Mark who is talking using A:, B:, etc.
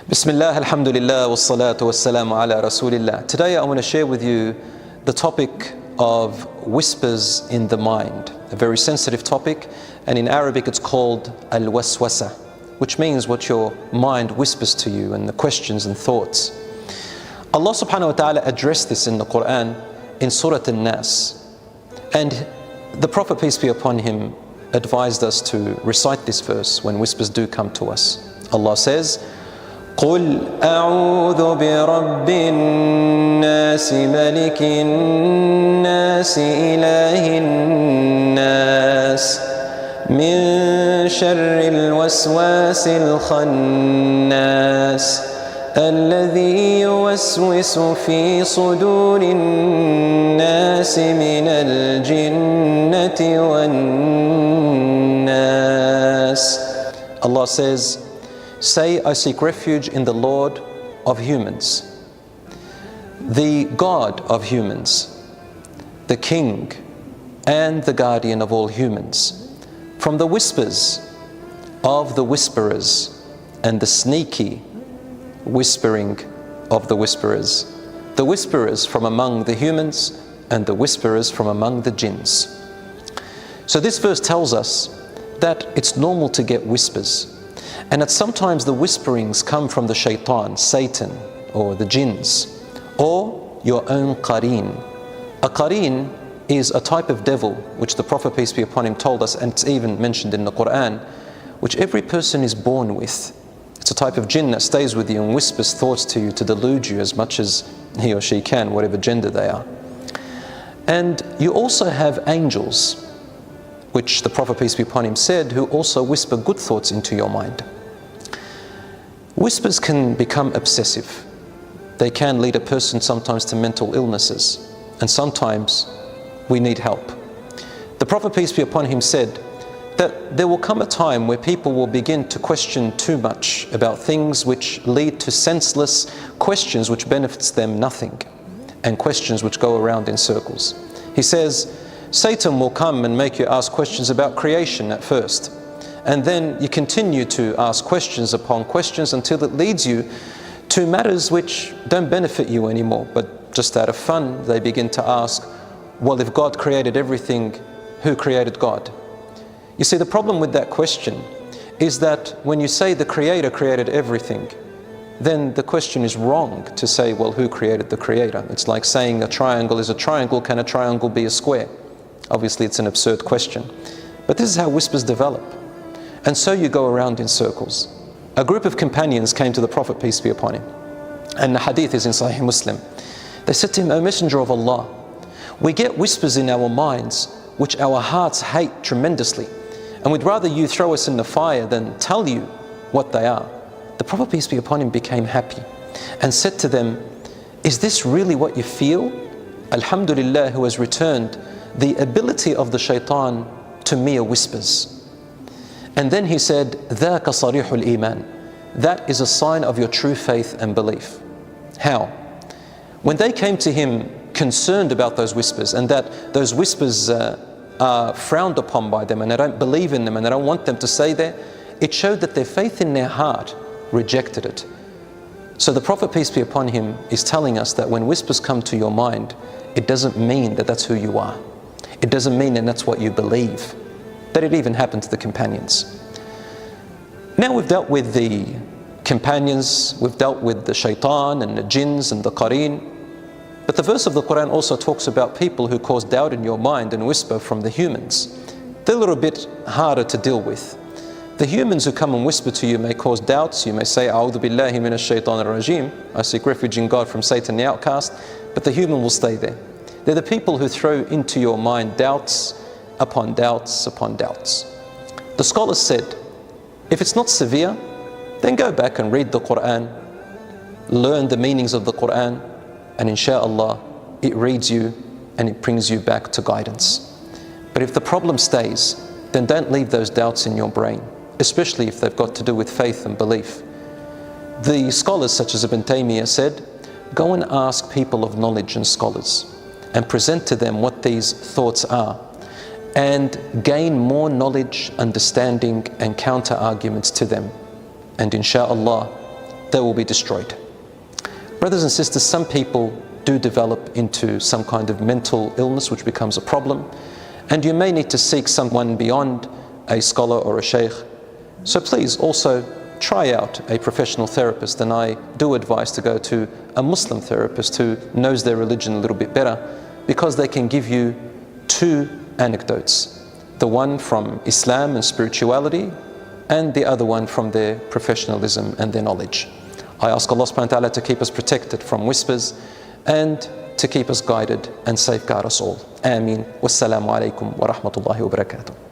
A: Bismillah, alhamdulillah, wassalatu wassalamu ala rasulillah. Today I want to share with you the topic of whispers in the mind, a very sensitive topic, and in Arabic it's called al-waswasa, which means what your mind whispers to you and the questions and thoughts. Allah subhanahu wa ta'ala addressed this in the Quran in Surah An-Nas, and the Prophet, peace be upon him, advised us to recite this verse when whispers do come to us. Allah says, قُلْ أَعُوذُ بِرَبِّ النَّاسِ مَلِكِ النَّاسِ إِلَهِ النَّاسِ مِنْ شَرِّ الْوَسْوَاسِ الْخَنَّاسِ الَّذِي يُوَسْوِسُ فِي صُدُورِ النَّاسِ مِنَ الْجِنَّةِ وَالنَّاسِ. Allah says, say, I seek refuge in the Lord of humans, the God of humans, the King and the guardian of all humans, from the whispers of the whisperers and the sneaky whispering of the whisperers from among the humans and the whisperers from among the jinns. So this verse tells us that it's normal to get whispers, and that sometimes the whisperings come from the shaitan, Satan, or the jinns, or your own qareen. A qareen is a type of devil which the Prophet, peace be upon him, told us, and it's even mentioned in the Quran, which every person is born with. It's a type of jinn that stays with you and whispers thoughts to you to delude you as much as he or she can, whatever gender they are. And you also have angels, which the Prophet, peace be upon him, said, who also whisper good thoughts into your mind. Whispers can become obsessive. They can lead a person sometimes to mental illnesses, and sometimes we need help. The Prophet, peace be upon him, said that there will come a time where people will begin to question too much about things which lead to senseless questions which benefits them nothing, and questions which go around in circles. He says, Satan will come and make you ask questions about creation at first, and then you continue to ask questions upon questions until it leads you to matters which don't benefit you anymore, but just out of fun they begin to ask, well, if God created everything, who created God? You see, the problem with that question is that when you say the Creator created everything, then the question is wrong to say, well, who created the Creator? It's like saying a triangle is a triangle, can a triangle be a square? Obviously it's an absurd question, but this is how whispers develop, and so you go around in circles. A group of companions came to the Prophet, peace be upon him, and the hadith is in Sahih Muslim. They said to him, O Messenger of Allah, we get whispers in our minds which our hearts hate tremendously, and we'd rather you throw us in the fire than tell you what they are. The Prophet, peace be upon him, became happy and said to them, is this really what you feel? Alhamdulillah, who has returned the ability of the shaitan to mere whispers. And then he said, ذَاكَ صَرِيحُ الْإِيمَانِ. That is a sign of your true faith and belief. How? When they came to him concerned about those whispers, and that those whispers are frowned upon by them, and they don't believe in them, and they don't want them to say that, it showed that their faith in their heart rejected it. So the Prophet, peace be upon him, is telling us that when whispers come to your mind, it doesn't mean that that's who you are. It doesn't mean that that's what you believe. That it even happened to the companions. Now we've dealt with the companions, we've dealt with the shaitan and the jinns and the qareen, but the verse of the Quran also talks about people who cause doubt in your mind and whisper from the humans. They're a little bit harder to deal with. The humans who come and whisper to you may cause doubts. You may say, A'udhu billahi minash shaitanir rajim, I seek refuge in God from Satan the outcast, but the human will stay there. They're the people who throw into your mind doubts upon doubts upon doubts. The scholars said, if it's not severe, then go back and read the Quran, learn the meanings of the Quran, and inshallah, it reads you and it brings you back to guidance. But if the problem stays, then don't leave those doubts in your brain, especially if they've got to do with faith and belief. The scholars such as Ibn Taymiyyah said, go and ask people of knowledge and scholars and present to them what these thoughts are, and gain more knowledge, understanding and counter arguments to them. And insha'Allah, they will be destroyed. Brothers and sisters, some people do develop into some kind of mental illness which becomes a problem, and you may need to seek someone beyond a scholar or a sheikh. So please also try out a professional therapist, and I do advise to go to a Muslim therapist who knows their religion a little bit better, because they can give you two anecdotes, the one from Islam and spirituality, and the other one from their professionalism and their knowledge. I ask Allah subhanahu wa ta'ala to keep us protected from whispers and to keep us guided and safeguard us all. Ameen. Wassalamu alaikum wa rahmatullahi wa barakatuh.